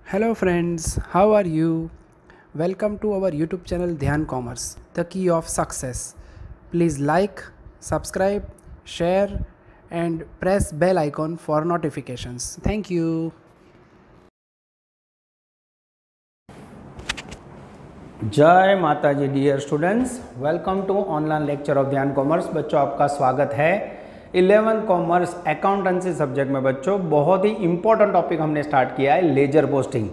Hello friends, how are you? Welcome to our YouTube channel Dhyan Commerce, the key of success. Please like, subscribe, share and press bell icon for notifications. Thank you. जय माता जी dear students, welcome to online lecture of Dhyan commerce. बच्चों आपका स्वागत है 11th commerce accountancy subject में। बच्चों बहुत ही इंपॉर्टेंट टॉपिक हमने स्टार्ट किया है, लेजर पोस्टिंग।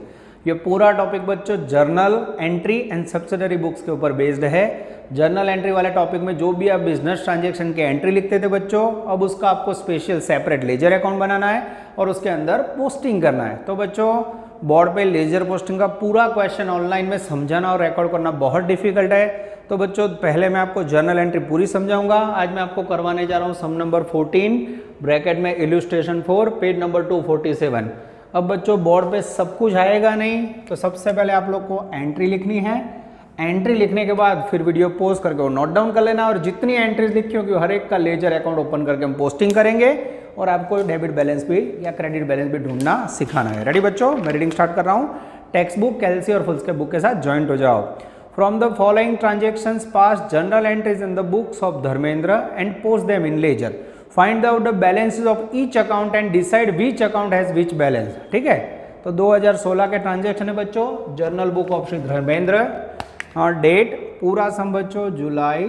ये पूरा टॉपिक बच्चों journal entry and subsidiary books के ऊपर बेस्ड है। जर्नल एंट्री वाले टॉपिक में जो भी आप बिजनेस ट्रांजेक्शन के एंट्री लिखते थे बच्चों, अब उसका आपको स्पेशल सेपरेट लेजर अकाउंट बनाना है और उसके अंदर पोस्टिंग करना है। तो बच्चों बोर्ड पे लेजर पोस्टिंग का पूरा क्वेश्चन ऑनलाइन में समझाना और रिकॉर्ड करना बहुत डिफिकल्ट है। तो बच्चों पहले मैं आपको जर्नल एंट्री पूरी समझाऊंगा। आज मैं आपको करवाने जा रहा हूं सम नंबर 14 ब्रैकेट में इलस्ट्रेशन 4 पेज नंबर 247। अब बच्चों बोर्ड पे सब कुछ आएगा नहीं, तो सबसे पहले आप लोग को एंट्री लिखनी है। एंट्री लिखने के बाद फिर वीडियो पॉज करके वो नोट डाउन कर लेना और जितनी एंट्रीज लिखी होगी हर एक का लेजर अकाउंट ओपन करके हम पोस्टिंग करेंगे और आपको डेबिट बैलेंस भी या क्रेडिट बैलेंस भी ढूंढना सिखाना है। रेडी बच्चों, मैं रीडिंग स्टार्ट कर रहा हूँ। टेक्स्ट बुक, कैलसी और फुल्स के बुक के साथ ज्वाइंट हो जाओ। From the following transactions pass journal entries in the books of Dharmendra and post them in ledger. Find out the balances of each account and decide which account has which balance. ठीक है, तो 2016 के transaction है बच्चों। Journal book of Shri Dharmendra और date पूरा सम बच्चों जुलाई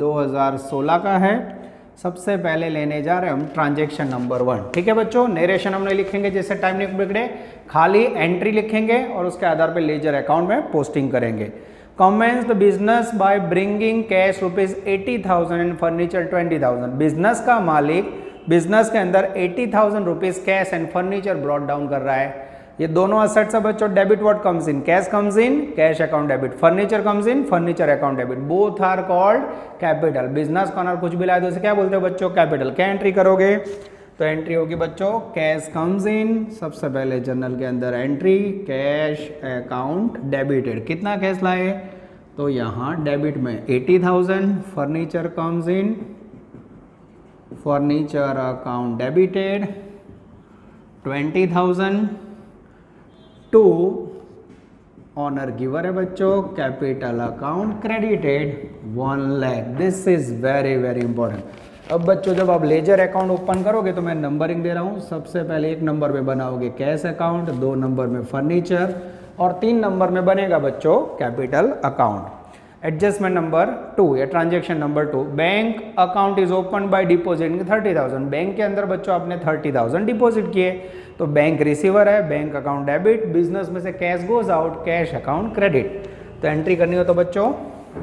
2016 का है। सबसे पहले लेने जा रहे हैं हम ट्रांजेक्शन नंबर 1। ठीक है बच्चों, नरेशन हमने लिखेंगे जैसे टाइम नहीं बिगड़े, खाली एंट्री लिखेंगे और उसके आधार पर लेजर अकाउंट में पोस्टिंग करेंगे। Commences the business by bringing cash ₹80,000 and furniture 20,000। Business का मालिक बिजनेस के अंदर 80,000 rupees cash and furniture brought down कर रहा है। ये दोनों असेट्स है बच्चों। Debit what comes in, cash comes in, cash account debit. Furniture comes in, furniture account debit. Both are called capital. Business corner कुछ भी लाए तो उसे क्या बोलते हैं बच्चों, कैपिटल। क्या एंट्री करोगे, तो एंट्री होगी बच्चों कैश कम्स इन। सबसे पहले जर्नल के अंदर एंट्री कैश अकाउंट डेबिटेड। कितना कैश लाए, तो यहाँ डेबिट में 80,000। Furniture comes in, furniture account debited 20,000 to owner giver है बच्चों, capital account credited 1 lakh. This is very very important. अब बच्चों जब आप लेजर अकाउंट ओपन करोगे तो मैं नंबरिंग दे रहा हूँ। सबसे पहले 1 नंबर में बनाओगे कैश अकाउंट, 2 नंबर में फर्नीचर और 3 नंबर में बनेगा बच्चों कैपिटल अकाउंट। एडजस्टमेंट नंबर 2 या transaction number 2, bank account is open by depositing 30,000। Bank के अंदर बच्चों आपने 30,000 डिपॉजिट किए, तो बैंक रिसीवर है, बैंक अकाउंट डेबिट। बिजनेस में से cash goes out, cash account credit. तो एंट्री करनी हो तो बच्चों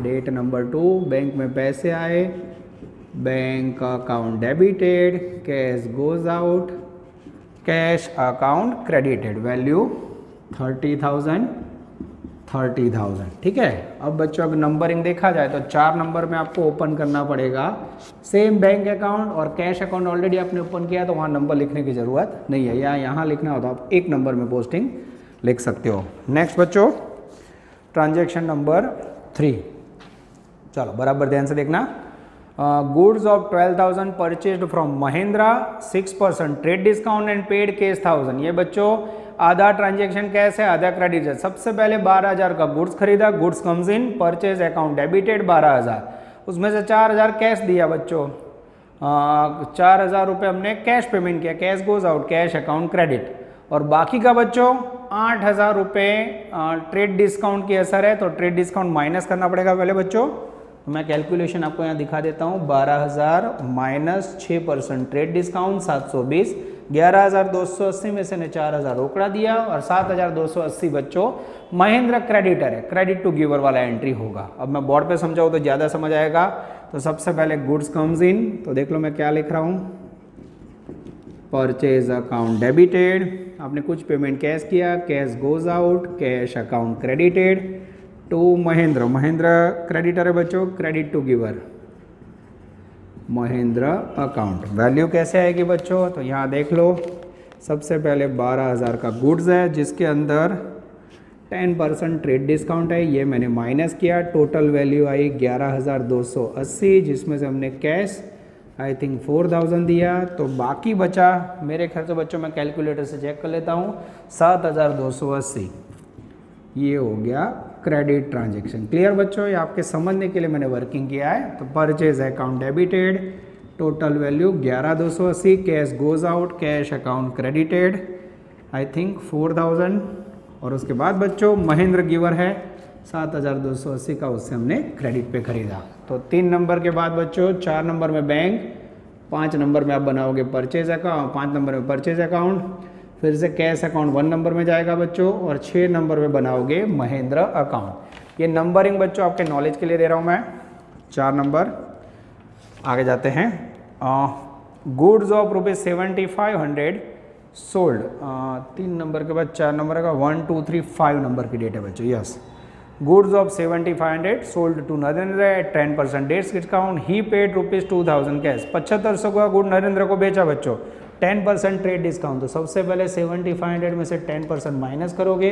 डेट नंबर 2, बैंक में पैसे आए, bank account debited, cash goes out, cash account credited. Value 30,000। ठीक है। अब बच्चों अगर नंबरिंग देखा जाए तो 4 नंबर में आपको ओपन करना पड़ेगा सेम बैंक अकाउंट, और कैश अकाउंट ऑलरेडी आपने ओपन किया तो वहाँ नंबर लिखने की जरूरत नहीं है, या यहाँ लिखना हो तो आप 1 नंबर में पोस्टिंग लिख सकते हो। नेक्स्ट बच्चों ट्रांजेक्शन नंबर 3। चलो बराबर ध्यान से देखना। Goods of 12,000 purchased from Mahindra, 6% trade discount and paid cash 1,000। ये बच्चों आधा ट्रांजेक्शन कैश है, आधा क्रेडिट है। सबसे पहले 12,000 का गुड्स खरीदा, goods comes in, purchase account debited 12,000, उसमें से 4,000 कैश दिया बच्चों। 4,000 रुपये हमने कैश पेमेंट किया, cash goes out, cash account credit. और बाकी का बच्चों 8,000 रुपये ट्रेड डिस्काउंट की असर है, तो ट्रेड डिस्काउंट माइनस करना पड़ेगा पहले बच्चों। मैं कैलकुलेशन आपको यहाँ दिखा देता हूँ। 12,000 माइनस 6% ट्रेड डिस्काउंट 720, 11,280 में से ने 4,000 रोकड़ा दिया और 7,280 बच्चों महिंद्रा क्रेडिटर है, क्रेडिट टू गिवर वाला एंट्री होगा। अब मैं बोर्ड पे समझाऊँ तो ज़्यादा समझ आएगा। तो सबसे पहले गुड्स कम्स इन, तो देख लो मैं क्या लिख रहा हूँ, परचेज अकाउंट डेबिटेड। आपने कुछ पेमेंट कैश किया, cash goes out, cash account credited to Mahindra. Mahindra creditor है बच्चों, credit to giver Mahindra account. Value कैसे आएगी बच्चों, तो यहाँ देख लो। सबसे पहले 12,000 का गुड्स है जिसके अंदर 10% ट्रेड डिस्काउंट है, ये मैंने माइनस किया। टोटल वैल्यू आई 11,280 जिसमें से हमने कैश आई थिंक 4000 दिया, तो बाकी बचा मेरे ख्याल से बच्चों मैं कैलकुलेटर से चेक कर लेता हूँ 7280, ये हो गया क्रेडिट ट्रांजेक्शन। क्लियर बच्चों, ये आपके समझने के लिए मैंने वर्किंग किया है। तो purchase account debited, total value 11280, cash goes out, cash account credited I think 4000, और उसके बाद बच्चों महेंद्र गिवर है 7280 का, उससे हमने क्रेडिट पे खरीदा। तो 3 नंबर के बाद बच्चों 4 नंबर में बैंक, 5 नंबर में आप बनाओगे परचेज अकाउंट, 5 नंबर में परचेज अकाउंट, फिर से कैश अकाउंट 1 नंबर में जाएगा बच्चों, और 6 नंबर में बनाओगे महेंद्र अकाउंट। ये नंबरिंग बच्चों आपके नॉलेज के लिए दे रहा हूँ मैं। 4 नंबर आगे जाते हैं। गुड्स ऑफ ₹7500 सोल्ड, 3 नंबर के बाद 4 नंबर का 1 2 3 5 नंबर की डेट है बच्चों। Yes, goods of 7500 sold to Narendra at 10% dates discount, he paid ₹2000 cash. 7500 का गुड नरेंद्र को बेचा बच्चों, 10% ट्रेड डिस्काउंट। तो सबसे पहले 7500 में से 10% माइनस करोगे,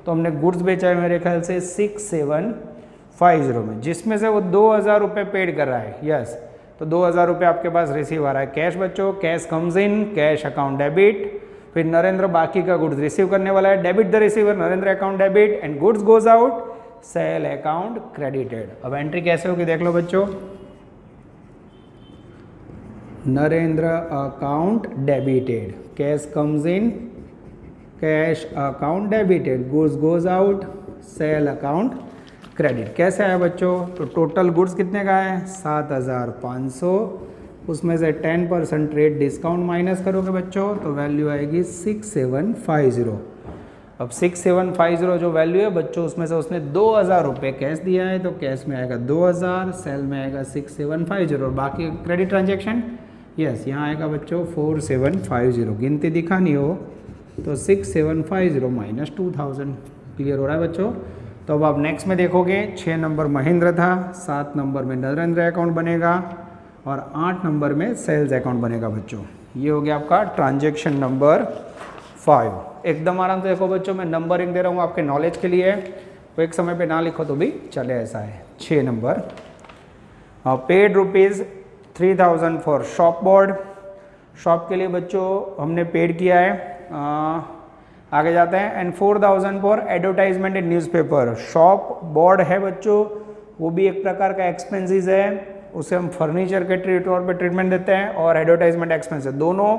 तो हमने गुड्स बेचा है मेरे ख्याल से 6750 में, जिसमें से वो 2000 रुपये पेड कर रहा है। यस, तो 2000 रुपये आपके पास रिसीव आ रहा है कैश बच्चों। Cash comes in, cash account debit, फिर नरेंद्र बाकी का गुड्स रिसीव करने वाला है, debit the receiver, Narendra account debit, and goods goes out, sale account credited. अब एंट्री कैसे होगी देख लो बच्चों। Narendra account debited, cash comes in, cash account debited, goods goes out, sale account credit. कैसे आया बच्चों, तो टोटल गुड्स कितने का है 7500, उसमें से 10% ट्रेड डिस्काउंट माइनस करोगे बच्चों, तो वैल्यू आएगी 6750। अब 6750 जो वैल्यू है बच्चों, उसमें से उसने 2000 रुपये कैश दिया है, तो कैश में आएगा 2000, सेल में आएगा 6750, और बाकी क्रेडिट ट्रांजेक्शन यस यहाँ आएगा बच्चों 4750। गिनती दिखानी हो तो 6750 माइनस 2000। क्लियर हो रहा है बच्चों। तो अब आप नेक्स्ट में देखोगे 6 नंबर महेंद्र था, 7 नंबर में नरेंद्र अकाउंट बनेगा, और 8 नंबर में सेल्स अकाउंट बनेगा बच्चों। ये हो गया आपका ट्रांजेक्शन नंबर 5। एकदम आराम से देखो बच्चों, मैं नंबरिंग दे रहा हूँ आपके नॉलेज के लिए, तो एक समय पे ना लिखो तो भी चले, ऐसा है। 6 number paid ₹3000 for shop board, shop के लिए बच्चों हमने पेड किया है। आगे जाते हैं। And 4000 for advertisement in newspaper, shop board है बच्चों, वो भी एक प्रकार का एक्सपेंसेस है, उसे हम फर्नीचर के तौर पे ट्रीटमेंट देते हैं, और एडवर्टाइजमेंट एक्सपेंस है, दोनों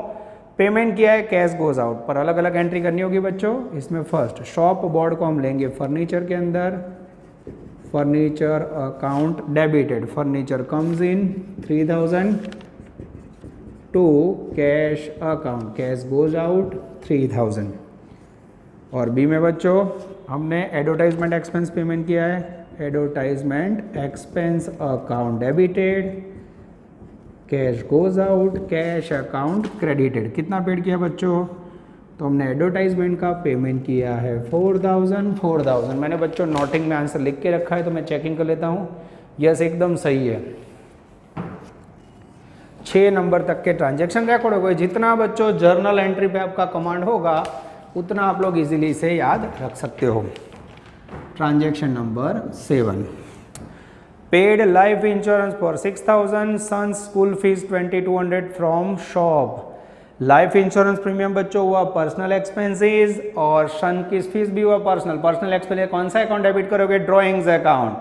पेमेंट किया है, कैश गोज आउट, पर अलग अलग एंट्री करनी होगी बच्चों। इसमें फर्स्ट शॉप बोर्ड को हम लेंगे फर्नीचर के अंदर, furniture account debited, furniture comes in 3000 to cash account, cash goes out 3000। और बी में बच्चों हमने एडवर्टाइजमेंट एक्सपेंस पेमेंट किया है, advertisement expense account debited, cash goes out, cash account credited. कितना पेड किया बच्चों, तो हमने एडवर्टाइजमेंट का पेमेंट किया है 4000। मैंने बच्चों नोटिंग में आंसर लिख के रखा है, तो मैं चेकिंग कर लेता हूँ। यस, एकदम सही है। 6 नंबर तक के ट्रांजेक्शन रिकॉर्ड हो गए। जितना बच्चों जर्नल एंट्री पे आपका कमांड होगा, उतना आप लोग इजीली इसे याद रख सकते हो। Transaction number 7, paid life insurance for 6000, sons school fees 2200 from shop. Life insurance premium बच्चों हुआ पर्सनल एक्सपेंसेस, और सन की फीस भी हुआ पर्सनल एक्सपेंस। कौन सा अकाउंट डेबिट करोगे, ड्रॉइंग्स अकाउंट।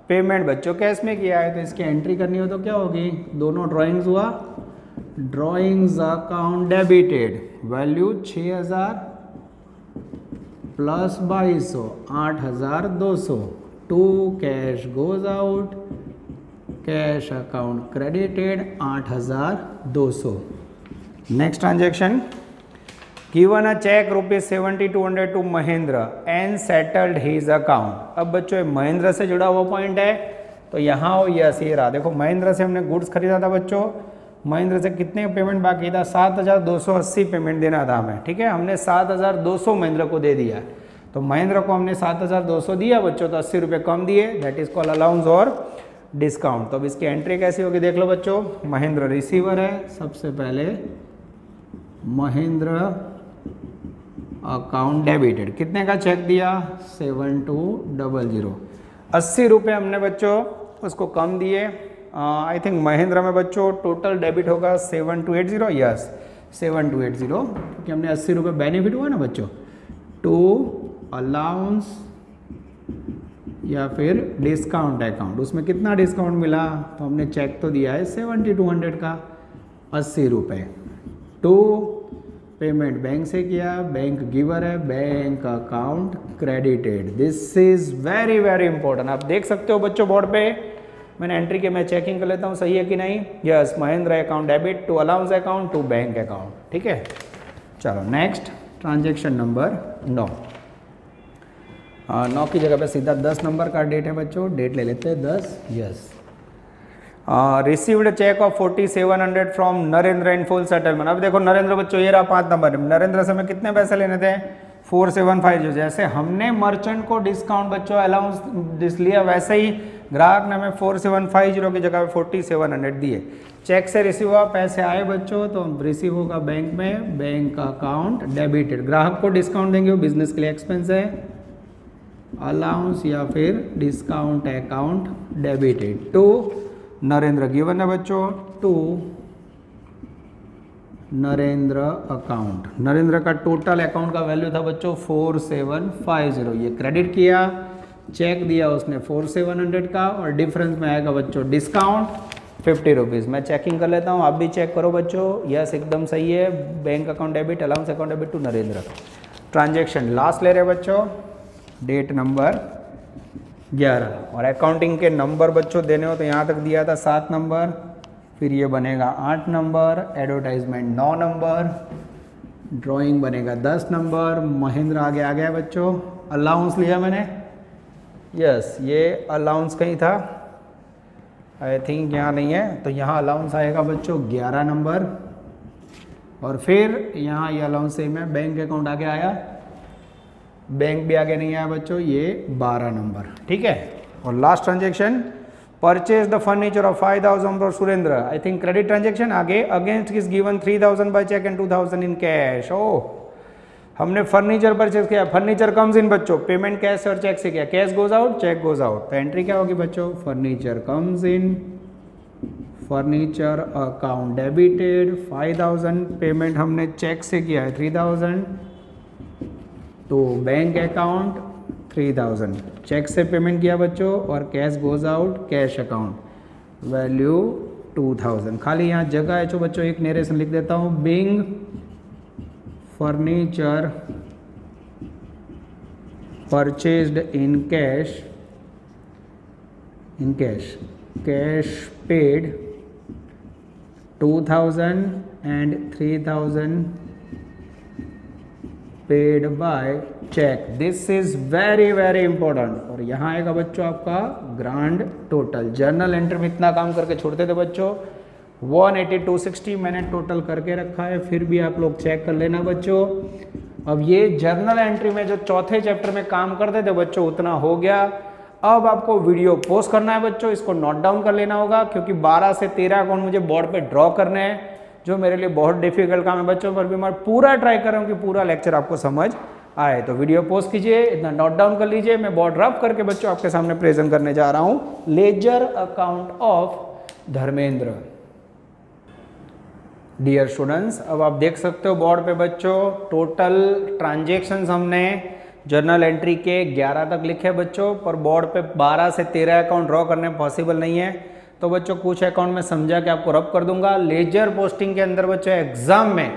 पेमेंट बच्चों कैश में किया है, तो इसकी एंट्री करनी हो तो क्या होगी, दोनों ड्रॉइंग्स हुआ, drawings account debited, value 6000 plus 2200 8200 to cash goes out, cash account credited 8200। Next transaction, given a cheque ₹7200 to Mahendra and settled his account. अब बच्चों महेंद्र से जुड़ा हुआ पॉइंट है, तो यहाँ हो यस ये रहा। देखो महेंद्र से हमने गुड्स खरीदा था बच्चों, महेंद्र से कितने पेमेंट बाकी था, 7280 पेमेंट देना था हमें, ठीक है। हमने 7200 महेंद्र को दे दिया, तो महेंद्र को हमने 7200 दिया बच्चों, तो 80 रुपये कम दिए, दैट इज कॉल्ड अलाउंस और डिस्काउंट। तो अब इसकी एंट्री कैसी होगी देख लो बच्चों। महेंद्र रिसीवर है, सबसे पहले महेंद्र अकाउंट डेबिटेड, कितने का चेक दिया 7200, 80 रुपये हमने बच्चों उसको कम दिए, आई थिंक महिंद्रा में बच्चों टोटल डेबिट होगा 7280, यस 7280, क्योंकि हमने 80 रुपये बेनिफिट हुआ ना बच्चों, टू अलाउंस या फिर डिस्काउंट अकाउंट। उसमें कितना डिस्काउंट मिला तो हमने चेक तो दिया है 7200 का, 80 रुपये। टू पेमेंट बैंक से किया, बैंक गिवर है, bank account credited. This is very very important. आप देख सकते हो बच्चों बोर्ड पे, मैंने एंट्री के मैं चेकिंग कर लेता हूँ सही है कि नहीं। Yes, Mahindra account debit to allowance account to bank account, ठीक है। चलो नेक्स्ट ट्रांजेक्शन नंबर 9। 9 की जगह पे सीधा 10 नंबर का डेट है बच्चों, डेट ले लेते हैं 10। Yes, received cheque of 4700 from Narendra in full settlement. अब देखो नरेंद्र बच्चों ये रहा 5 नंबर, नरेंद्र से हमें कितने पैसे लेने थे 4750। जैसे हमने मर्चेंट को डिस्काउंट बच्चों अलाउंस लिया, वैसे ही ग्राहक ने हमें 4750 की जगह 4700 दिए। चेक से रिसीव हुआ, पैसे आए बच्चों तो रिसीव होगा बैंक में, बैंक अकाउंट डेबिटेड। ग्राहक को डिस्काउंट देंगे, वो बिजनेस के लिए एक्सपेंस है, अलाउंस या फिर discount account debited to Narendra given है बच्चों, टू नरेंद्र अकाउंट। नरेंद्र का टोटल अकाउंट का वैल्यू था बच्चों 4750, ये क्रेडिट किया, चेक दिया उसने 4700 का, और डिफरेंस में आएगा बच्चों डिस्काउंट 50 रुपीज़। मैं चेकिंग कर लेता हूँ, आप भी चेक करो बच्चों। यस, एकदम सही है, bank account debit, allowance account debit to Narendra. Transaction last ले रहे बच्चों, डेट नंबर 11, और अकाउंटिंग के नंबर बच्चों देने हो तो यहाँ तक दिया था 7 नंबर, फिर ये बनेगा 8 नंबर, एडवर्टाइजमेंट 9 नंबर, ड्राइंग बनेगा 10 नंबर, महिंद्रा आगे आ गया बच्चों। अलाउंस लिया मैंने, यस ये अलाउंस कहीं था, आई थिंक यहाँ नहीं है, तो यहाँ अलाउंस आएगा बच्चों 11 नंबर, और फिर यहाँ ये अलाउंस सेम है, बैंक अकाउंट आगे आया, बैंक भी आगे नहीं आया बच्चों, ये 12 नंबर, ठीक है। और last transaction, purchase the furniture of 5000 for Surendra, I think credit transaction. आगे against is given 3000 by cheque and 2000 in cash. Oh, हमने फर्नीचर परचेज किया, फर्नीचर कम्स इन बच्चों, पेमेंट कैश और चेक से किया, cash goes out, cheque goes out, तो entry क्या होगी बच्चों, furniture comes in, furniture account debited 5000, payment हमने चेक से किया है 3000, तो बैंक अकाउंट 3000, चेक से पेमेंट किया बच्चों, और cash goes out, cash account value 2000। खाली यहाँ जगह है जो बच्चों एक नरेशन लिख देता हूँ, being furniture purchased in cash, cash paid 2000 and 3000 paid by cheque. This is very very important. और यहाँ आएगा बच्चों आपका ग्रांड टोटल। जर्नल एंट्री में इतना काम करके छोड़ते थे बच्चों, 180 260 मैंने टोटल करके रखा है, फिर भी आप लोग चेक कर लेना बच्चों। अब ये जर्नल एंट्री में जो चौथे चैप्टर में काम करते थे बच्चों उतना हो गया। अब आपको वीडियो पोस्ट करना है बच्चों, इसको नोट डाउन कर लेना होगा, क्योंकि 12 से 13 अकाउंट मुझे बोर्ड पे ड्रॉ करने हैं, जो मेरे लिए बहुत डिफिकल्ट काम है बच्चों, पर भी मैं पूरा ट्राई कर रहा हूँ कि पूरा लेक्चर आपको समझ आए। तो वीडियो पोस्ट कीजिए, इतना नोट डाउन कर लीजिए, मैं बोर्ड रफ करके बच्चों आपके सामने प्रेजेंट करने जा रहा हूँ ledger account of Dharmendra. Dear students, अब आप देख सकते हो बोर्ड पे बच्चों टोटल ट्रांजेक्शन्स हमने जर्नल एंट्री के 11 तक लिखे बच्चों, पर बोर्ड पे 12 से 13 अकाउंट ड्रॉ करने पॉसिबल नहीं है। तो बच्चों कुछ अकाउंट में समझा के आपको रब कर दूंगा। लेजर पोस्टिंग के अंदर बच्चों एग्जाम में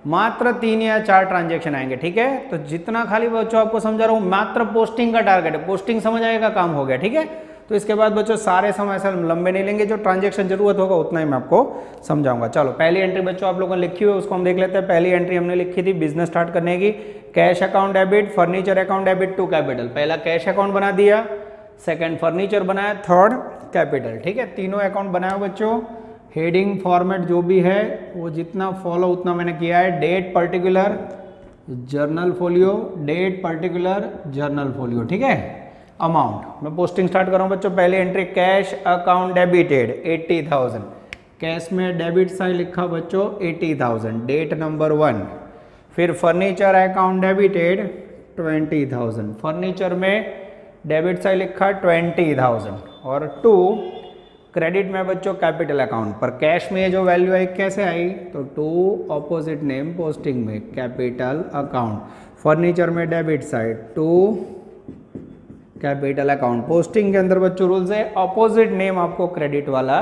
मात्र 3 या 4 ट्रांजेक्शन आएंगे, ठीक है। तो जितना खाली बच्चों आपको समझा रहा हूँ मात्र पोस्टिंग का टारगेट है, पोस्टिंग समझ आएगा काम हो गया, ठीक है। तो इसके बाद बच्चों सारे समय ऐसा लंबे नहीं लेंगे, जो ट्रांजेक्शन जरूरत होगा उतना ही मैं आपको समझाऊंगा। चलो पहली एंट्री बच्चों आप लोगों ने लिखी हुई है, उसको हम देख लेते हैं। पहली एंट्री हमने लिखी थी बिजनेस स्टार्ट करने की, cash account debit, furniture account debit to capital. पहला कैश अकाउंट बना दिया, सेकंड फर्नीचर बनाया, थर्ड कैपिटल, ठीक है। तीनों अकाउंट बनाया बच्चों। हेडिंग फॉर्मेट जो भी है वो जितना फॉलो उतना मैंने किया है। Date particular journal folio, date particular journal folio, ठीक है। अमाउंट मैं पोस्टिंग स्टार्ट कर रहा हूँ बच्चों। पहली entry cash account debited 80,000, cash में डेबिट साइन लिखा बच्चों 80,000, डेट नंबर 1। फिर फर्नीचर अकाउंट डेबिटेड 20,000, फर्नीचर में डेबिट साइड लिखा 20,000, और 2 क्रेडिट में बच्चों कैपिटल अकाउंट, पर कैश में ये जो वैल्यू आई कैसे आई, तो टू ऑपोजिट नेम पोस्टिंग में कैपिटल अकाउंट, फर्नीचर में debit side to capital account. Posting के अंदर बच्चों रूल्स है ऑपोजिट नेम आपको क्रेडिट वाला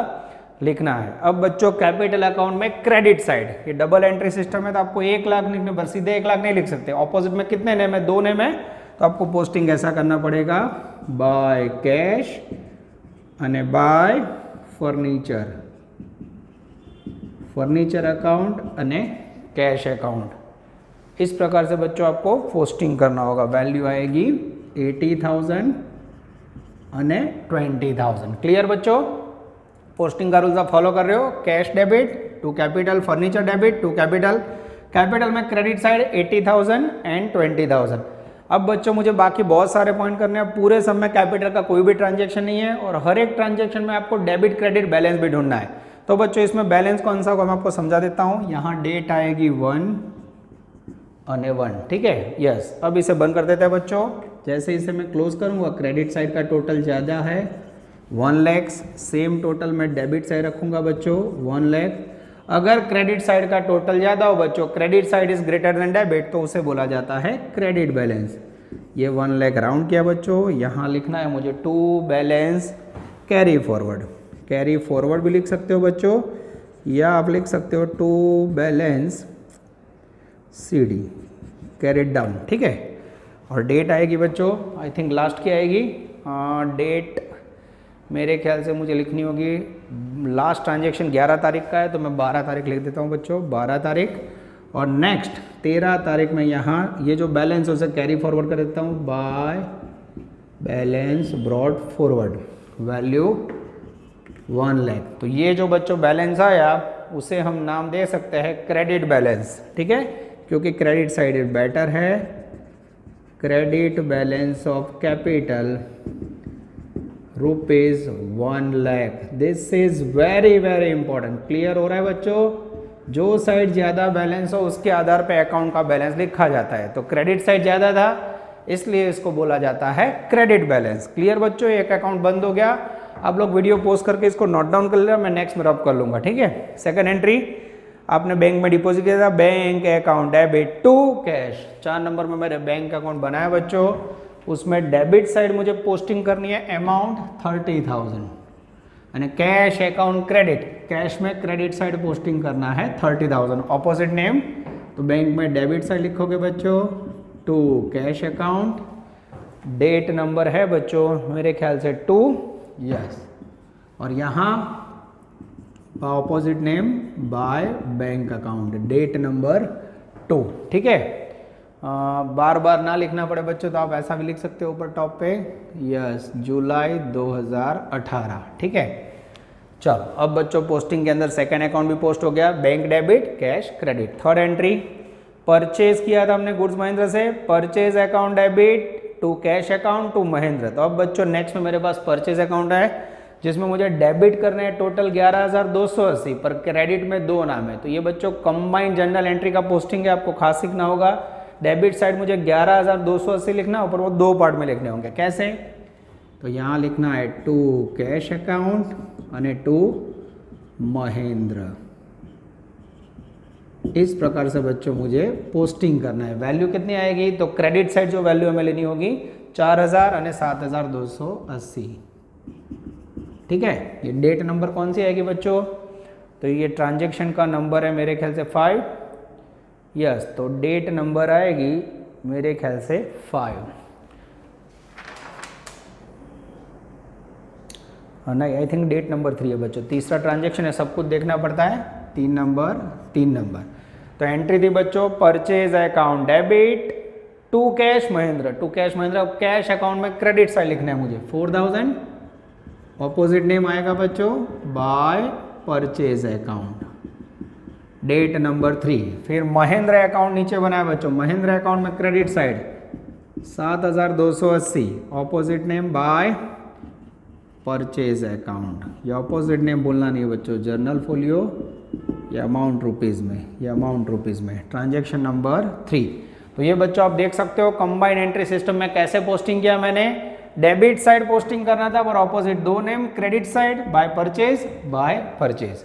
लिखना है। अब बच्चों कैपिटल अकाउंट में क्रेडिट साइड, ये डबल एंट्री सिस्टम है तो आपको 1 लाख लिखने पर सीधे 1 लाख नहीं लिख सकते, ऑपोजिट में कितने नेम है, 2 नेम है, तो आपको पोस्टिंग ऐसा करना पड़ेगा बाय कैश અને बाय फर्नीचर, फर्नीचर अकाउंट અને कैश अकाउंट। इस प्रकार से बच्चों आपको पोस्टिंग करना होगा। वैल्यू आएगी 80,000 અને 20,000। क्लियर बच्चों, पोस्टिंग का रूल्स आप फॉलो कर रहे हो। Cash debit to capital, furniture debit to capital, capital में क्रेडिट साइड 80,000 एंड 20,000। अब बच्चों मुझे बाकी बहुत सारे पॉइंट करने हैं। पूरे सब में कैपिटल का कोई भी ट्रांजैक्शन नहीं है और हर एक ट्रांजैक्शन में आपको डेबिट क्रेडिट बैलेंस भी ढूंढना है। तो बच्चों इसमें बैलेंस कौन सा होगा मैं आपको समझा देता हूँ। यहाँ डेट आएगी 1 और 1, ठीक है, यस। अब इसे बंद कर देते हैं बच्चों। जैसे इसे मैं क्लोज करूँगा, क्रेडिट साइड का टोटल ज़्यादा है 1 लाख, सेम टोटल मैं डेबिट साइड रखूँगा बच्चों 1 लाख। अगर क्रेडिट साइड का टोटल ज़्यादा हो बच्चों, credit side is greater than debit, तो उसे बोला जाता है क्रेडिट बैलेंस। ये 1 लाख राउंड किया बच्चों। यहाँ लिखना है मुझे to balance carry forward, carry forward भी लिख सकते हो बच्चों, या आप लिख सकते हो to balance CD carried down, ठीक है। और डेट आएगी बच्चों, आई थिंक लास्ट की आएगी, डेट मेरे ख्याल से मुझे लिखनी होगी, लास्ट ट्रांजैक्शन 11 तारीख का है तो मैं 12 तारीख लिख देता हूँ बच्चों, 12 तारीख। और नेक्स्ट 13 तारीख में यहाँ ये जो बैलेंस है उसे कैरी फॉरवर्ड कर देता हूँ by balance brought forward, value 1 lakh. तो ये जो बच्चों बैलेंस आया उसे हम नाम दे सकते हैं क्रेडिट बैलेंस, ठीक है, क्योंकि क्रेडिट साइड इज बेटर है। Credit balance of capital rupees 1 lakh. This is very very important. Clear हो रहा है बच्चों, जो साइड ज़्यादा बैलेंस हो उसके आधार पे अकाउंट का बैलेंस लिखा जाता है। तो क्रेडिट साइड ज़्यादा था इसलिए इसको बोला जाता है क्रेडिट बैलेंस। क्लियर बच्चों, एक अकाउंट बंद हो गया। आप लोग वीडियो पोस्ट करके इसको नोट डाउन कर लेना, मैं नेक्स्ट में रब कर लूँगा, ठीक है। सेकंड एंट्री, आपने बैंक में डिपॉजिट किया था, bank account debit to cash. 4 number में मेरे बैंक अकाउंट बनाया बच्चों, उसमें डेबिट साइड मुझे पोस्टिंग करनी है अमाउंट 30,000 અને कैश अकाउंट क्रेडिट, कैश में क्रेडिट साइड पोस्टिंग करना है 30,000। ऑपोजिट नेम, तो बैंक में डेबिट साइड लिखोगे बच्चों to cash account, date number है बच्चों मेरे ख्याल से 2, यस। और यहाँ opposite name by bank account, date number 2, ठीक है। बार बार ना लिखना पड़े बच्चों तो आप ऐसा भी लिख सकते हो ऊपर टॉप पे, यस, जुलाई 2018, ठीक है। चलो अब बच्चों पोस्टिंग के अंदर सेकंड अकाउंट भी पोस्ट हो गया, bank debit cash credit. Third entry, purchase किया था हमने गुड्स महिंद्रा से, purchase account debit to cash account to Mahindra. तो अब बच्चों नेक्स्ट में मेरे पास परचेज अकाउंट है जिसमें मुझे डेबिट करने हैं टोटल 11,280, पर क्रेडिट में 2 नाम है। तो ये बच्चों कंबाइंड जनरल एंट्री का पोस्टिंग है, आपको खास सीखना होगा। डेबिट साइड मुझे 11,280 लिखना, ऊपर वो 2 पार्ट में लिखने होंगे। कैसे, तो यहाँ लिखना है टू कैश अकाउंट અને टू महेंद्र। इस प्रकार से बच्चों मुझे पोस्टिंग करना है। वैल्यू कितनी आएगी, तो क्रेडिट साइड जो वैल्यू हमें लेनी होगी 4,000 અને 7,280, ठीक है। ये डेट नंबर कौन सी आएगी बच्चों, तो ये ट्रांजैक्शन का नंबर है मेरे ख्याल से 5, यस। तो डेट नंबर आएगी मेरे ख्याल से 5, नहीं आई थिंक डेट नंबर 3 है बच्चों। तीसरा ट्रांजैक्शन है, सब कुछ देखना पड़ता है। 3 नंबर। तो एंट्री थी बच्चों purchase account debit to cash Mahindra, to cash Mahindra. Cash account में क्रेडिट साइड लिखना है मुझे 4,000, ऑपोजिट नेम आएगा बच्चों by purchase account, date number 3। फिर महिंद्रा अकाउंट नीचे बनाया बच्चों, महिंद्रा अकाउंट में credit side 7,280, opposite name by purchase account. या ऑपोजिट नेम बोलना नहीं है बच्चों, जर्नल फोलियो या अमाउंट रुपीज़ में, या अमाउंट रुपीज़ में, ट्रांजैक्शन नंबर 3। तो ये बच्चों आप देख सकते हो कंबाइंड एंट्री सिस्टम में कैसे पोस्टिंग किया मैंने। डेबिट साइड पोस्टिंग करना था पर ऑपोजिट दो name, credit side by purchase.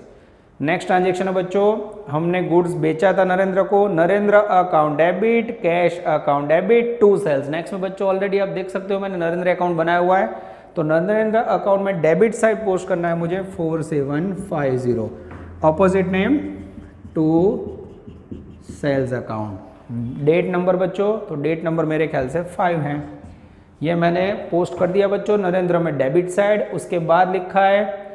Next transaction है बच्चों, हमने गुड्स बेचा था नरेंद्र को, Narendra account debit, cash account debit to sales. Next में बच्चों ऑलरेडी आप देख सकते हो मैंने नरेंद्र अकाउंट बनाया हुआ है, तो नरेंद्र अकाउंट में डेबिट साइड पोस्ट करना है मुझे 4750, opposite name to sales account. Date number बच्चों, तो डेट नंबर मेरे ख्याल से 5 है, ये मैंने पोस्ट कर दिया बच्चों नरेंद्र में डेबिट साइड। उसके बाद लिखा है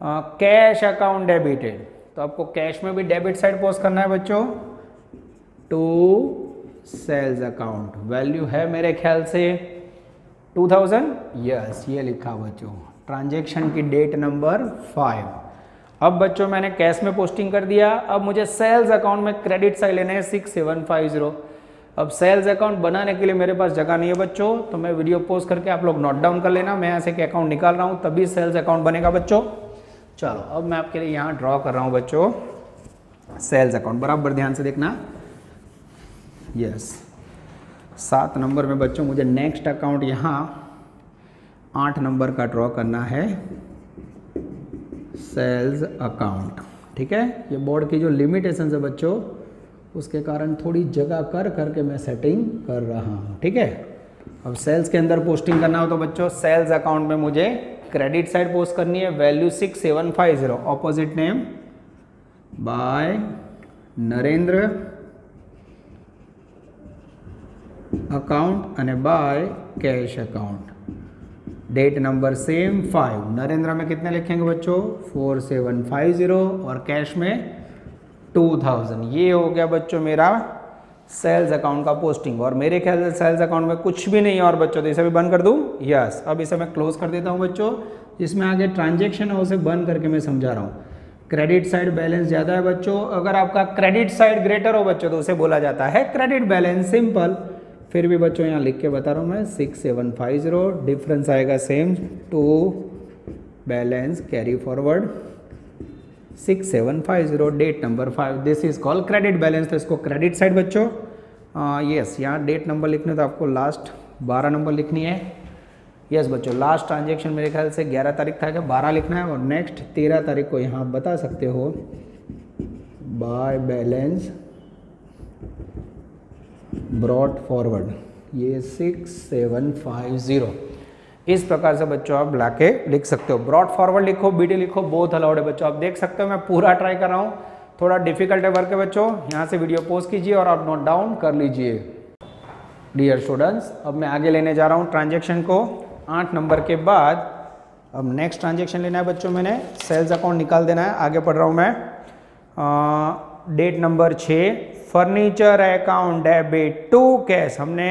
कैश अकाउंट डेबिटेड, तो आपको कैश में भी डेबिट साइड पोस्ट करना है बच्चों टू सेल्स अकाउंट। वैल्यू है मेरे ख्याल से 2000, यस ये लिखा बच्चों, ट्रांजैक्शन की डेट नंबर 5। अब बच्चों मैंने कैश में पोस्टिंग कर दिया, अब मुझे सेल्स अकाउंट में क्रेडिट साइड लेने हैं 6750। अब सेल्स अकाउंट बनाने के लिए मेरे पास जगह नहीं है बच्चों, तो मैं वीडियो पोस्ट करके आप लोग नोट डाउन कर लेना, मैं यहाँ से एक अकाउंट निकाल रहा हूँ तभी सेल्स अकाउंट बनेगा बच्चों। चलो अब मैं आपके लिए यहाँ ड्रॉ कर रहा हूँ बच्चों सेल्स अकाउंट, बराबर ध्यान से देखना। यस 7 नंबर में बच्चों मुझे नेक्स्ट अकाउंट यहाँ 8 नंबर का ड्रॉ करना है, सेल्स अकाउंट। ठीक है, ये बोर्ड की जो लिमिटेशन है बच्चों उसके कारण थोड़ी जगह कर करके मैं सेटिंग कर रहा हूँ। ठीक है, अब सेल्स के अंदर पोस्टिंग करना हो तो बच्चों सेल्स अकाउंट में मुझे क्रेडिट साइड पोस्ट करनी है, value 6750, opposite name by Narendra account અને by cash account. Date number same 5। Narendra में कितने लिखेंगे बच्चों 4750 और कैश में 2000। ये हो गया बच्चों मेरा सेल्स अकाउंट का पोस्टिंग, और मेरे ख्याल से सेल्स अकाउंट में कुछ भी नहीं है और बच्चों, तो इसे भी बंद कर दूं। यस, अब इसे मैं क्लोज कर देता हूं बच्चों। इसमें आगे ट्रांजैक्शन है उसे बंद करके मैं समझा रहा हूँ। क्रेडिट साइड बैलेंस ज़्यादा है बच्चों, अगर आपका क्रेडिट साइड ग्रेटर हो बच्चों तो उसे बोला जाता है क्रेडिट बैलेंस, सिंपल। फिर भी बच्चों यहाँ लिख के बता रहा हूँ मैं 6750, डिफरेंस आएगा same to balance carry forward 6750, date number 5, this is called credit balance, तो इसको क्रेडिट साइड बच्चों। यस, यहाँ डेट नंबर लिखने तो आपको लास्ट 12 नंबर लिखनी है। यस बच्चों, लास्ट ट्रांजैक्शन मेरे ख्याल से 11 तारीख था कि 12 लिखना है, और नेक्स्ट 13 तारीख को यहाँ बता सकते हो बाय बैलेंस ब्रॉट फॉरवर्ड, ये 6750। इस प्रकार से बच्चों आप लाके लिख सकते हो, ब्रॉड फॉरवर्ड लिखो, बीडी लिखो, बहुत अलाउड है बच्चों। आप देख सकते हो मैं पूरा ट्राई कर रहा हूँ, थोड़ा डिफिकल्ट है वर्क है बच्चों। यहाँ से वीडियो पॉज कीजिए और आप नोट डाउन कर लीजिए। डियर स्टूडेंट्स, अब मैं आगे लेने जा रहा हूँ ट्रांजैक्शन को 8 नंबर के बाद। अब नेक्स्ट ट्रांजैक्शन लेना है बच्चों, मैंने सेल्स अकाउंट निकाल देना है। आगे पढ़ रहा हूँ मैं, date number 6, furniture account debit to cash. हमने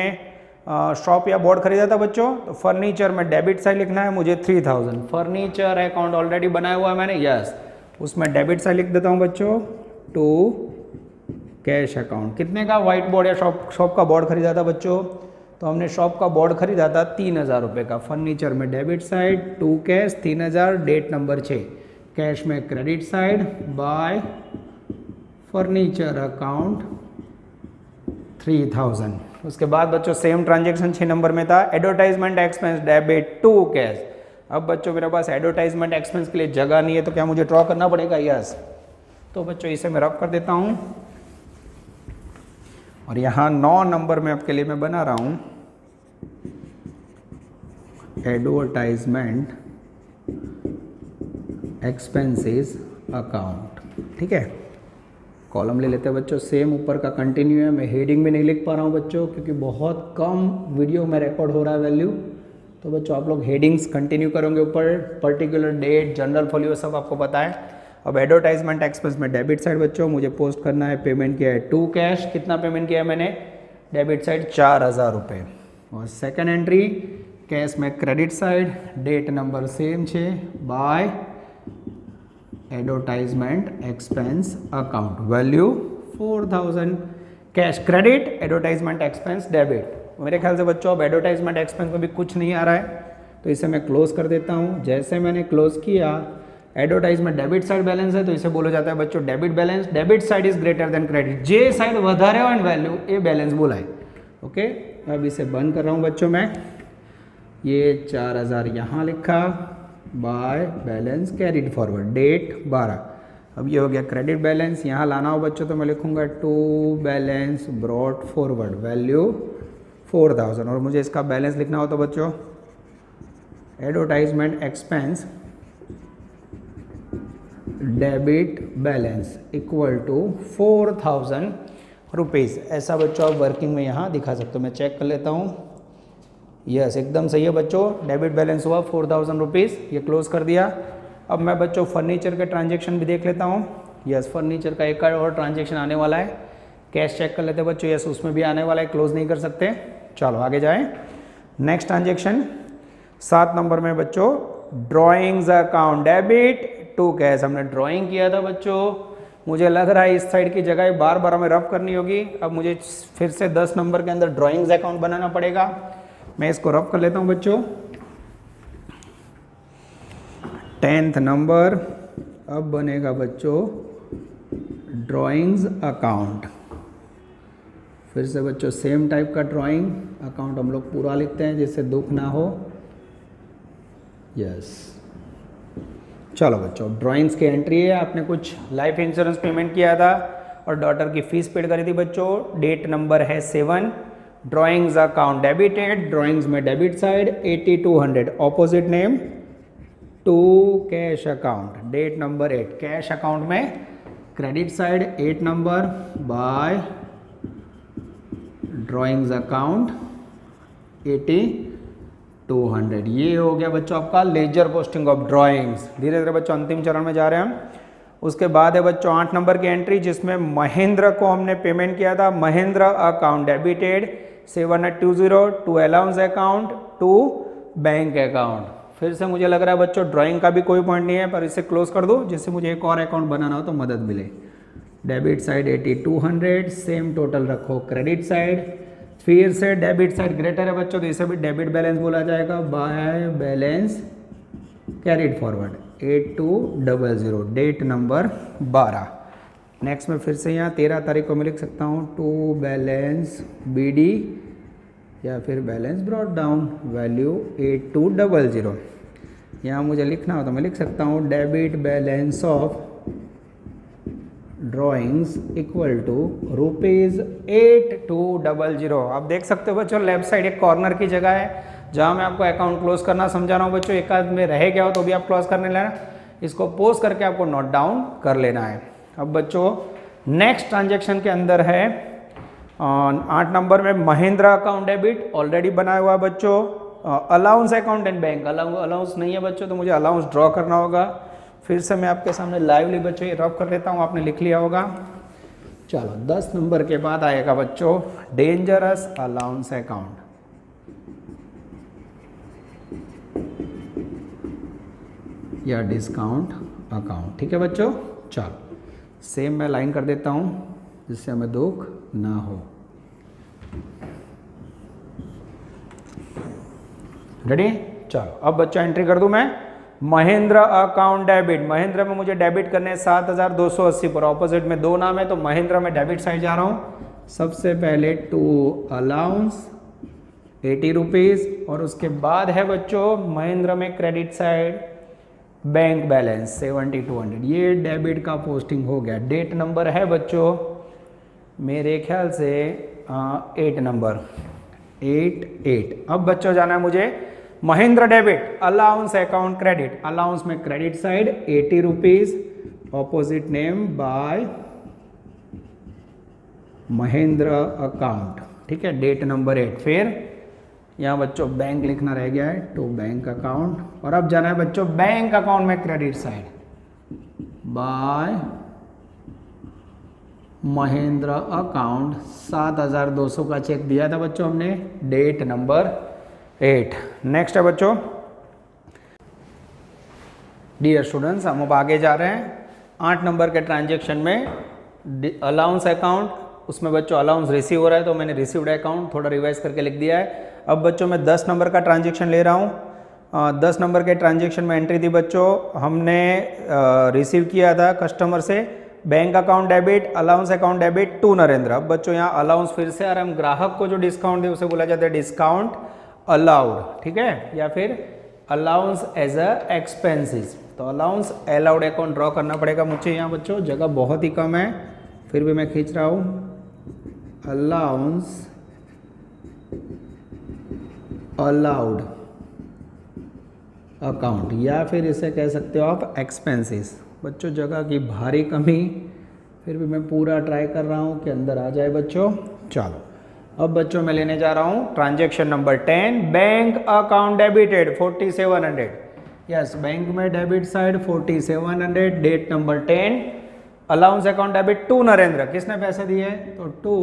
शॉप या बोर्ड खरीदा था बच्चों, तो फर्नीचर में डेबिट साइड लिखना है मुझे 3000। फर्नीचर अकाउंट ऑलरेडी बनाया हुआ है मैंने, यस, उसमें डेबिट साइड लिख देता हूँ बच्चों टू कैश अकाउंट। कितने का व्हाइट बोर्ड या शॉप का बोर्ड खरीदा था बच्चों, तो हमने शॉप का बोर्ड खरीदा था 3000 रुपये का। फर्नीचर में debit side to cash 3000, date number 6, cash में credit side by furniture account 3000। उसके बाद बच्चों सेम ट्रांजैक्शन 6 नंबर में था, advertisement expense debit to cash. अब बच्चों मेरे पास एडवर्टाइजमेंट एक्सपेंस के लिए जगह नहीं है, तो क्या मुझे ड्रॉ करना पड़ेगा, यस। तो बच्चों इसे मैं रफ कर देता हूँ, और यहाँ 9 नंबर में आपके लिए मैं बना रहा हूँ एडवर्टाइजमेंट एक्सपेंसेस अकाउंट। ठीक है, कॉलम ले लेते हैं बच्चों, सेम ऊपर का कंटिन्यू है। मैं हेडिंग भी नहीं लिख पा रहा हूँ बच्चों, क्योंकि बहुत कम वीडियो में रिकॉर्ड हो रहा है वैल्यू, तो बच्चों आप लोग हेडिंग्स कंटिन्यू करोगे ऊपर, पर्टिकुलर डेट, जनरल फॉलियो सब आपको पता है। अब एडवर्टाइजमेंट एक्सपेंस में डेबिट साइड बच्चों मुझे पोस्ट करना है, पेमेंट किया है टू कैश। कितना पेमेंट किया है मैंने, डेबिट साइड 4000 रुपये। और सेकेंड एंट्री कैश में credit side, date number same 6 by advertisement expense account, value 4000। Cash credit, advertisement expense debit. मेरे ख्याल से बच्चों अब एडवर्टाइजमेंट एक्सपेंस में भी कुछ नहीं आ रहा है, तो इसे मैं क्लोज कर देता हूँ। जैसे मैंने क्लोज किया, एडवर्टाइजमेंट डेबिट साइड बैलेंस है, तो इसे बोला जाता है बच्चों debit balance. Debit side is greater than credit, J side વધારે હોય વैल्यू ए बैलेंस बोला है। ओके, अब इसे बंद कर रहा हूँ बच्चों मैं। ये 4000 यहाँ लिखा by balance carried forward, date 12। अब ये हो गया क्रेडिट बैलेंस। यहाँ लाना हो बच्चों तो मैं लिखूँगा to balance brought forward, value 4000। और मुझे इसका बैलेंस लिखना हो तो बच्चों advertisement expense debit balance equal to 4000 rupees. ऐसा बच्चों आप वर्किंग में यहाँ दिखा सकते हो। मैं चेक कर लेता हूँ, यस एकदम सही है बच्चों, डेबिट बैलेंस हुआ 4000 रुपीज़, ये क्लोज कर दिया। अब मैं बच्चों फर्नीचर के ट्रांजेक्शन भी देख लेता हूँ। यस फर्नीचर का एक और ट्रांजेक्शन आने वाला है, कैश चेक कर लेते हैं बच्चों। यस उसमें भी आने वाला है, क्लोज नहीं कर सकते। चलो आगे जाएं। नेक्स्ट ट्रांजेक्शन 7 नंबर में बच्चों drawings account debit to cash. हमने ड्राइंग किया था बच्चों, मुझे लग रहा है इस साइड की जगह बार बार हमें रफ करनी होगी। अब मुझे फिर से 10 नंबर के अंदर ड्राइंग्स अकाउंट बनाना पड़ेगा। मैं इसको रफ कर लेता हूँ बच्चों। 10th नंबर अब बनेगा बच्चों ड्राइंग्स अकाउंट। फिर से बच्चों सेम टाइप का ड्राइंग अकाउंट हम लोग पूरा लिखते हैं जिससे दुख ना हो। यस चलो बच्चों ड्राइंग्स की एंट्री है। आपने कुछ लाइफ इंश्योरेंस पेमेंट किया था और डॉटर की फीस पेड करी थी बच्चों। डेट नंबर है 7। ड्राइंग्स अकाउंट डेबिटेड, ड्राइंग्स में debit side 8200, opposite name to cash account. Date number 8 cash account में credit side 8 number by drawings account 8200। ये हो गया बच्चों आपका लेजर पोस्टिंग ऑफ ड्राइंग्स। धीरे धीरे बच्चों अंतिम चरण में जा रहे हैं हम। उसके बाद है बच्चों 8 नंबर की एंट्री जिसमें महेंद्र को हमने पेमेंट किया था। Mahendra account debited 7820 to allowance account to bank account. फिर से मुझे लग रहा है बच्चों ड्राइंग का भी कोई पॉइंट नहीं है, पर इसे क्लोज कर दो जिससे मुझे एक और अकाउंट बनाना हो तो मदद मिले। डेबिट साइड 8200, सेम टोटल रखो क्रेडिट साइड। फिर से डेबिट साइड ग्रेटर है बच्चों तो इसे भी डेबिट बैलेंस बोला जाएगा by balance carried forward 8200, date number 12। Next में फिर से यहाँ 13 तारीख को मैं लिख सकता हूँ टू बैलेंस बीडी या फिर बैलेंस ब्रॉट डाउन, वैल्यू 8200। यहाँ मुझे लिखना हो तो मैं लिख सकता हूँ debit balance of drawings equal to ₹8200। आप देख सकते हो बच्चों लेफ्ट साइड एक कॉर्नर की जगह है जहाँ मैं आपको अकाउंट क्लोज करना समझा रहा हूँ बच्चों। एक आध में रह गया हो तो भी आप क्लोज करने लेना, इसको पोज करके आपको नोट डाउन कर लेना है। अब बच्चों नेक्स्ट ट्रांजेक्शन के अंदर है 8 नंबर में महेंद्र अकाउंट डेबिट ऑलरेडी बनाया हुआ है बच्चों। Allowance account and bank, allowance नहीं है बच्चों तो मुझे अलाउंस ड्रॉ करना होगा। फिर से मैं आपके सामने लाइवली बच्चों ये रफ कर लेता हूँ, आपने लिख लिया होगा। चलो 10 नंबर के बाद आएगा बच्चों डेंजरस अलाउंस अकाउंट। या डिस्काउंट अकाउंट, ठीक है बच्चों। चलो सेम मैं लाइन कर देता हूँ जिससे हमें दुख ना हो। रेडी? चलो अब बच्चों एंट्री कर दूं मैं। महेंद्र अकाउंट डेबिट, महेंद्र में मुझे डेबिट करने 7280 पर, ऑपोजिट में 2 नाम है तो महेंद्र में डेबिट साइड जा रहा हूं। सबसे पहले टू अलाउंस 80 रुपीज और उसके बाद है बच्चों महेंद्र में क्रेडिट साइड बैंक बैलेंस 7200। ये डेबिट का पोस्टिंग हो गया। डेट नंबर है बच्चों मेरे ख्याल से 8 नंबर 88। अब बच्चों जाना है मुझे Mahendra debit allowance account credit, allowance में credit side 80 rupees, opposite name by Mahendra account, ठीक है। Date number 8। फिर यहाँ बच्चों बैंक लिखना रह गया है टू बैंक अकाउंट, और अब जाना है बच्चों बैंक अकाउंट में credit side bye Mahendra account 7200 का चेक दिया था बच्चों हमने। Date number 8। नेक्स्ट है बच्चों डियर स्टूडेंट्स, हम अब आगे जा रहे हैं 8 नंबर के ट्रांजेक्शन में अलाउंस अकाउंट, उसमें बच्चों अलाउंस रिसीव हो रहा है तो मैंने रिसीव्ड अकाउंट थोड़ा रिवाइज करके लिख दिया है। अब बच्चों मैं 10 नंबर का ट्रांजेक्शन ले रहा हूँ। 10 नंबर के ट्रांजेक्शन में एंट्री थी बच्चों, हमने रिसीव किया था कस्टमर से bank account debit allowance account debit to Narendra. अब बच्चों यहाँ अलाउंस फिर से, और हम ग्राहक को जो डिस्काउंट दे उसे बोला जाता है डिस्काउंट अलाउड, ठीक है, या फिर अलाउंस एज अ एक्सपेंसेस। तो अलाउंस अलाउड अकाउंट ड्रॉ करना पड़ेगा मुझे यहाँ बच्चों, जगह बहुत ही कम है फिर भी मैं खींच रहा हूँ। अलाउंस अलाउड अकाउंट, या फिर इसे कह सकते हो आप एक्सपेंसेस। बच्चों जगह की भारी कमी, फिर भी मैं पूरा ट्राई कर रहा हूँ कि अंदर आ जाए बच्चों। चलो अब बच्चों मैं लेने जा रहा हूँ transaction number 10, bank account debited 4700। Yes, bank में debit side 4700, date number 10, allowance account debit to Narendra. किसने पैसे दिए? तो टू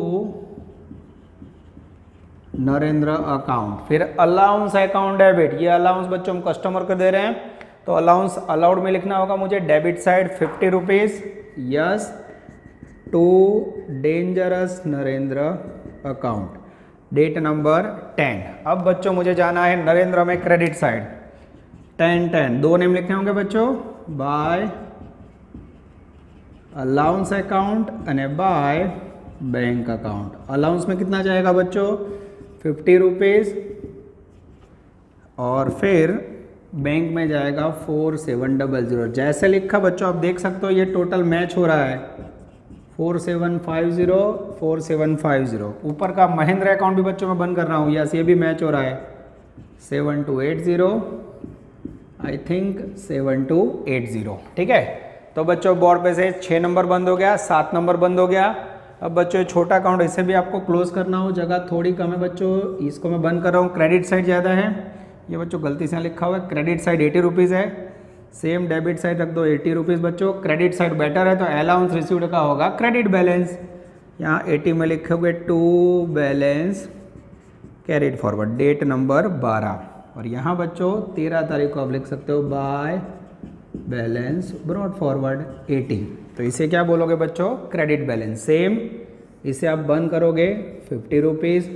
नरेंद्र अकाउंट। फिर अलाउंस अकाउंट डेबिट, ये अलाउंस बच्चों हम कस्टमर को दे रहे हैं, तो अलाउंस अलाउड में लिखना होगा मुझे debit side 50 rupees. Yes, to dangerous Narendra account, date number 10। अब बच्चों मुझे जाना है नरेंद्र में क्रेडिट साइड 1010, दो नेम लिखने होंगे बच्चों, by allowance account and by bank account. Allowance में कितना जाएगा बच्चों? 50 रुपीज़, और फिर बैंक में जाएगा 4700। जैसे लिखा बच्चों आप देख सकते हो ये टोटल मैच हो रहा है, 4750 4750। ऊपर का महेंद्र अकाउंट भी बच्चों मैं बंद कर रहा हूँ, यस ये भी मैच हो रहा है 7280, आई थिंक 7280, ठीक है। तो बच्चों बोर्ड पे से 6 नंबर बंद हो गया, 7 नंबर बंद हो गया। अब बच्चों छोटा अकाउंट इसे भी आपको क्लोज करना हो, जगह थोड़ी कम है बच्चों, इसको मैं बंद कर रहा हूँ। क्रेडिट साइड ज़्यादा है, ये बच्चों गलती से लिखा हुआ है, क्रेडिट साइड 80 रुपीज़ है, सेम डेबिट साइड रख दो 80 रुपीज़ बच्चों। क्रेडिट साइड बेटर है तो अलाउंस रिसीव्ड का होगा क्रेडिट बैलेंस, यहाँ 80 में लिखोगे to balance carried forward, date number 12। और यहाँ बच्चों 13 तारीख को आप लिख सकते हो बाय बैलेंस ब्रॉड फॉरवर्ड 80। तो इसे क्या बोलोगे बच्चों? Credit balance. सेम इसे आप बंद करोगे 50 रुपीज़,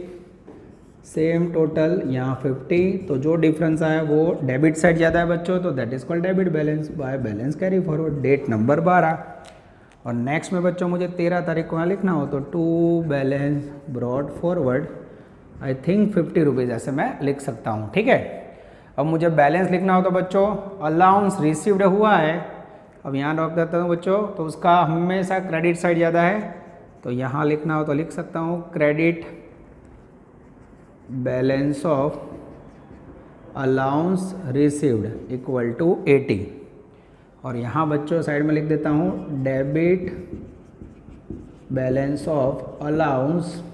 सेम टोटल यहाँ 50, तो जो डिफरेंस आया वो डेबिट साइड ज़्यादा है बच्चों, तो that is called debit balance by balance carry forward, date number 12। और नेक्स्ट में बच्चों मुझे 13 तारीख को यहाँ लिखना हो तो to balance brought forward, I think 50 rupees ऐसे मैं लिख सकता हूँ, ठीक है। अब मुझे बैलेंस लिखना हो तो बच्चों अलाउंस रिसीव्ड हुआ है, अब यहाँ रख देता हूँ बच्चों, तो उसका हमेशा क्रेडिट साइड ज़्यादा है, तो यहाँ लिखना हो तो लिख सकता हूँ credit balance of allowance received equal to 80। और यहाँ बच्चों साइड में लिख देता हूँ debit balance of allowance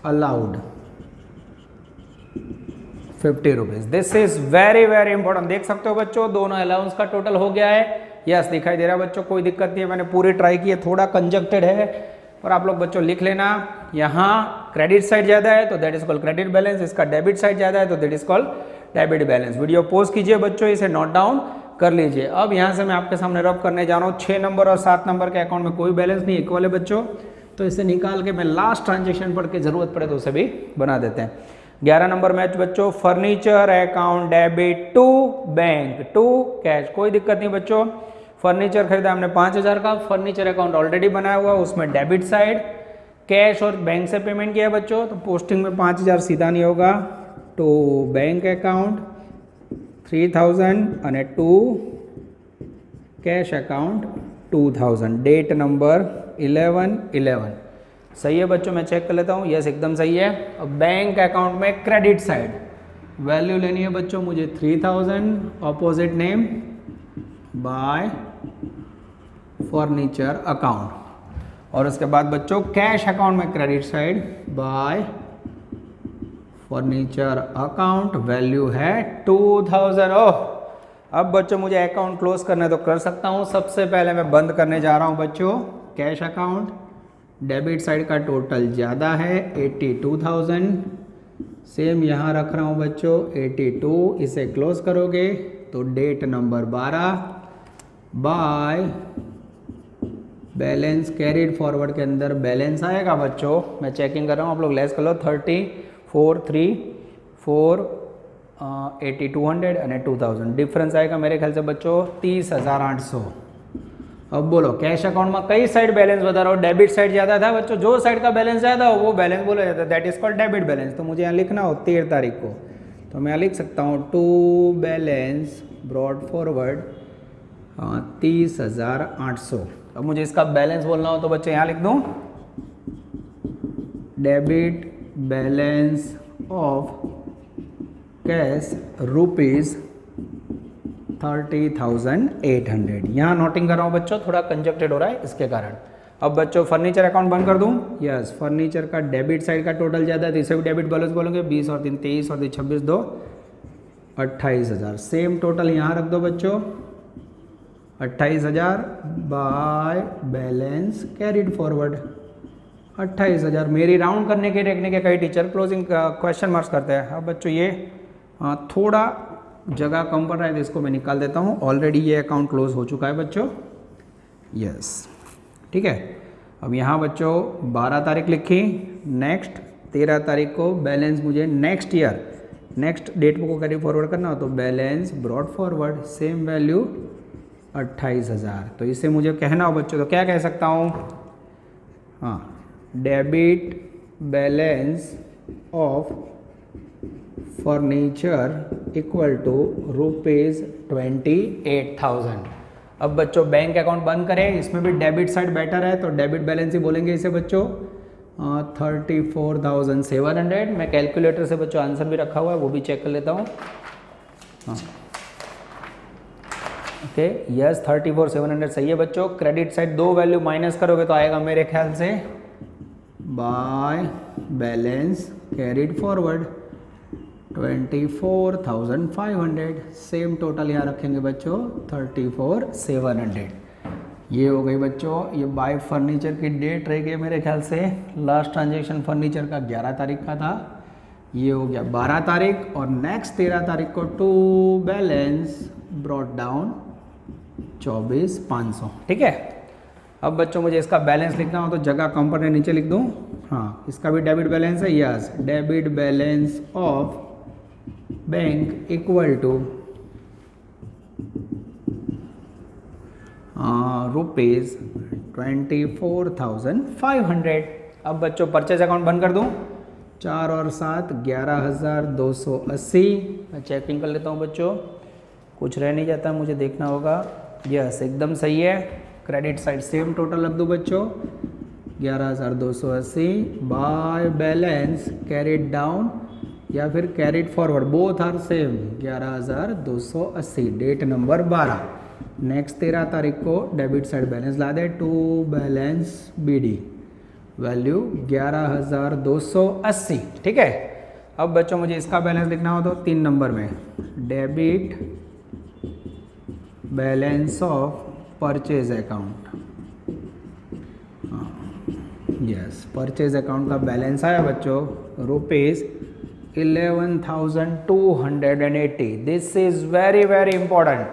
allowed 50 rupees. This is very very important. देख सकते हो बच्चों दोनों अलाउंस का टोटल हो गया है, यस दिखाई दे रहा है बच्चों, कोई दिक्कत नहीं है, मैंने पूरी ट्राई की है, थोड़ा कंजक्टेड है और आप लोग बच्चों लिख लेना। यहाँ क्रेडिट साइड ज़्यादा है तो that is called credit balance, इसका डेबिट साइड ज़्यादा है तो that is called debit balance. Video pause कीजिए बच्चों, इसे नोट डाउन कर लीजिए। अब यहाँ से मैं आपके सामने रब करने जा रहा हूँ 6 नंबर और 7 नंबर के अकाउंट में कोई बैलेंस नहीं इक्वल है बच्चों, तो इसे निकाल के मैं लास्ट ट्रांजेक्शन पढ़ के जरूरत पड़े तो उसे भी बना देते हैं। 11 नंबर मैच बच्चों furniture account debit to bank to cash, कोई दिक्कत नहीं बच्चों। फर्नीचर खरीदा हमने 5000 का, फर्नीचर अकाउंट ऑलरेडी बनाया हुआ, उसमें डेबिट साइड कैश और बैंक से पेमेंट किया बच्चों, तो पोस्टिंग में 5000 सीधा नहीं होगा, टू बैंक अकाउंट 3000 और to cash account 2000, date number 11/11। सही है बच्चों, मैं चेक कर लेता हूँ, यस एकदम सही है। अब बैंक अकाउंट में क्रेडिट साइड वैल्यू लेनी है बच्चों मुझे 3000, opposite name bye furniture account, और उसके बाद बच्चों कैश अकाउंट में credit side by furniture account, value है 2000। ओह, अब बच्चों मुझे अकाउंट क्लोज करना है तो कर सकता हूँ। सबसे पहले मैं बंद करने जा रहा हूँ बच्चों कैश अकाउंट, डेबिट साइड का टोटल ज़्यादा है 82,000, सेम यहाँ रख रहा हूँ बच्चों 82, इसे क्लोज करोगे तो date number 12 by balance carried forward के अंदर बैलेंस आएगा बच्चों, मैं चेकिंग कर रहा हूँ, आप लोग लेस कर लो 34,3,4 82,200 और 2000, डिफरेंस आएगा मेरे ख्याल से बच्चों 30,800। अब बोलो कैश अकाउंट में कई साइड बैलेंस बता रहा हो, डेबिट साइड ज़्यादा था बच्चों, जो साइड का बैलेंस ज़्यादा हो वो बैलेंस बोला जाता है, that is called debit balance. तो मुझे यहाँ लिखना हो 13 तारीख को, तो मैं यहाँ लिख सकता हूँ टू बैलेंस ब्रॉड फॉरवर्ड 30,800। अब मुझे इसका बैलेंस बोलना हो तो बच्चे यहाँ लिख दूँ debit balance of cash rupees 30,800। यहाँ नोटिंग कर रहा हूँ बच्चों, थोड़ा कंजक्टेड हो रहा है इसके कारण। अब बच्चों फर्नीचर अकाउंट बंद कर दूँ, यस फर्नीचर का डेबिट साइड का टोटल ज़्यादा है तो इसे भी डेबिट बैलेंस बोलोगे, 20 और 3 23 और 26 2 28,000। सेम टोटल यहाँ रख दो बच्चों 28,000 बाय बैलेंस कैरिड फॉरवर्ड 28,000। मेरी राउंड करने के देखने के कई टीचर क्लोजिंग क्वेश्चन मार्क्स करते हैं। अब बच्चों ये थोड़ा जगह कम पड़ रहा है तो इसको मैं निकाल देता हूँ, ऑलरेडी ये अकाउंट क्लोज हो चुका है बच्चों, यस ठीक है। अब यहाँ बच्चों 12 तारीख लिखी, नेक्स्ट 13 तारीख को बैलेंस मुझे नेक्स्ट ईयर नेक्स्ट डेट को कैरी फॉरवर्ड करना हो तो balance brought forward same value 28,000। तो इसे मुझे कहना हो बच्चों तो क्या कह सकता हूँ, हाँ debit balance of furniture equal to ₹28,000। अब बच्चों बैंक अकाउंट बंद करें, इसमें भी डेबिट साइड बेटर है तो डेबिट बैलेंस ही बोलेंगे इसे बच्चों 34,700। मैं कैलकुलेटर से बच्चों आंसर भी रखा हुआ है वो भी चेक कर लेता हूँ, हाँ ओके यस 34,700 सही है बच्चों। क्रेडिट साइड दो वैल्यू माइनस करोगे तो आएगा मेरे ख्याल से bye balance carried forward 24,500। Same total यहाँ रखेंगे बच्चों 34,700। ये हो गई बच्चों, ये बाय फर्नीचर की डेट रह गई मेरे ख्याल से, लास्ट ट्रांजेक्शन फर्नीचर का 11 तारीख का था, ये हो गया 12 तारीख। और नेक्स्ट 13 तारीख को टू बैलेंस ब्रॉट डाउन 24,500, ठीक है। अब बच्चों मुझे इसका बैलेंस लिखना हो तो जगह कम पर नीचे लिख दूँ, हाँ इसका भी डेबिट बैलेंस है, yes debit balance of bank equal to ₹24,500। अब बच्चों परचेज अकाउंट बंद कर दूं, 4 और 7 11,280। मैं चेकिंग कर लेता हूं बच्चों, कुछ रह नहीं जाता, मुझे देखना होगा, यस एकदम सही है। क्रेडिट साइड सेम टोटल रख दूं बच्चों 11,280 बाय बैलेंस कैरिड डाउन या फिर carried forward, both are same 11,280। Date number 12। Next 13 तारीख को डेबिट साइड बैलेंस ला दे, टू बैलेंस बीडी वैल्यू 11,280, ठीक है। अब बच्चों मुझे इसका बैलेंस लिखना हो तो 3 नंबर में debit balance of purchase account, yes purchase account का बैलेंस आया बच्चों ₹11,280। This is very very important.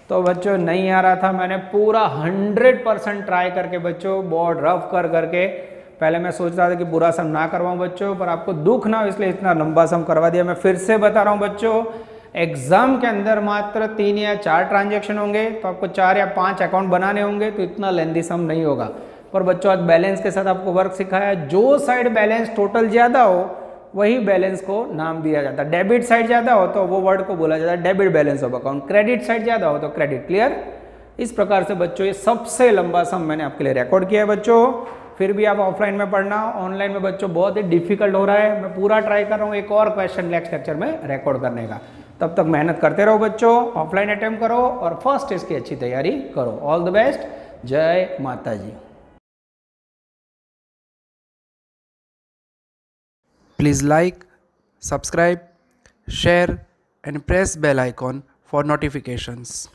तो बच्चों नहीं आ रहा था, मैंने पूरा 100% ट्राई करके बच्चों बोर्ड रफ कर करके, पहले मैं सोच रहा था कि पूरा सम ना करवाऊं बच्चों, पर आपको दुख ना हो इसलिए इतना लंबा सम करवा दिया। मैं फिर से बता रहा हूं बच्चों, एग्जाम के अंदर मात्र 3 या 4 ट्रांजेक्शन होंगे तो आपको 4 या 5 अकाउंट बनाने होंगे, तो इतना लेंदी सम नहीं होगा। पर बच्चों आज बैलेंस के साथ आपको वर्क सिखाया, जो साइड बैलेंस टोटल ज़्यादा हो वही बैलेंस को नाम दिया जाता है। डेबिट साइड ज़्यादा हो तो वो वर्ड को बोला जाता है debit balance of account, credit side ज़्यादा हो तो क्रेडिट। क्लियर? इस प्रकार से बच्चों ये सबसे लंबा सम मैंने आपके लिए रिकॉर्ड किया है बच्चों। फिर भी आप ऑफलाइन में पढ़ना, ऑनलाइन में बच्चों बहुत ही डिफिकल्ट हो रहा है। मैं पूरा ट्राई कर रहा हूँ एक और क्वेश्चन नेक्स्ट लेक्चर में रिकॉर्ड करने का। तब तक मेहनत करते रहो बच्चों, ऑफलाइन अटेम्प्ट करो और फर्स्ट टेस्ट की अच्छी तैयारी करो। ऑल द बेस्ट, जय माता जी। Please like, subscribe, share and press bell icon for notifications.